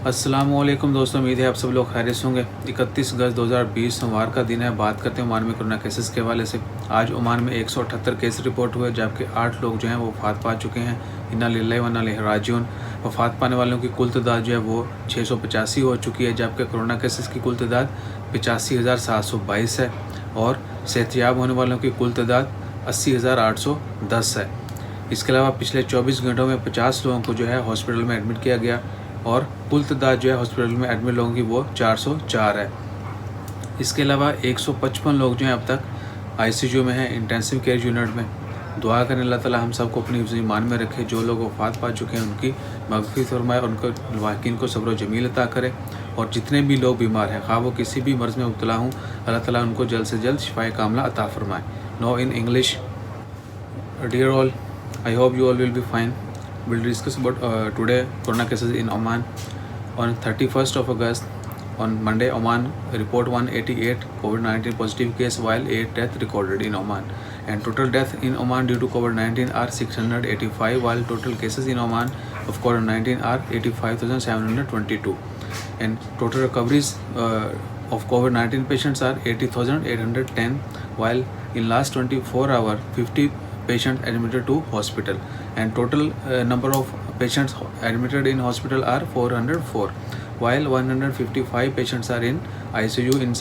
अस्सलामुअलैकुम दोस्तों, उम्मीद है आप सब लोग खैरियत से होंगे। 31 अगस्त 2020 सोमवार का दिन है। बात करते हैं ओमान में कोरोना केसेस के हवाले से। आज ओमान में 178 केस रिपोर्ट हुए, जबकि 8 लोग जो हैं वो वफात पा चुके हैं। इन्ना लिल्लाहि व इन्ना इलैहि राजिऊन। वफात पाने वालों की कुल तादाद जो है वो 685 हो चुकी है, जबकि कोरोना केसेस की कुल तादाद 85,722 है और सेहतयाब होने वालों की कुल तादाद 80,810 है। इसके अलावा पिछले 24 घंटों में 50 लोगों को जो है हॉस्पिटल में एडमिट किया गया और कुल तादाद जो है हॉस्पिटल में एडमिट लोगों की वो 404 है। इसके अलावा 155 लोग जो हैं अब तक आईसीयू में हैं, इंटेंसिव केयर यूनिट में। दुआ करें अल्लाह ताला हम सबको अपनी हिफ्ज़ ईमान में रखे। जो लोग वफ़ात पा चुके हैं उनकी मग़फ़िरत फरमाए, उनको वाकिन को सब्र व जमील अता करे। और जितने भी लोग बीमार हैं, खा वो किसी भी मर्ज़ में मुब्तला हूँ, अल्लाह ताला उनको जल्द से जल्द शिफाए कामला अता फरमाए। No in English. Dear all, I hope you all will be fine. We'll discuss about today corona cases in Oman. On 31st of August, on Monday, Oman report 188 COVID-19 positive case, while 8 death recorded in Oman. And total death in Oman due to COVID-19 are 685, while total cases in Oman of COVID-19 are 85,722. And total recoveries of COVID-19 patients are 80,810, while in last 24 hours 50 patients admitted to hospital, and total number of patients admitted in hospital are 404, while 155 patients are in ICU in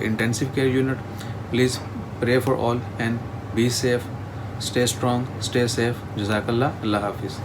intensive care unit. Please pray for all and be safe, stay strong, stay safe. Jazakallah. Allah Hafiz.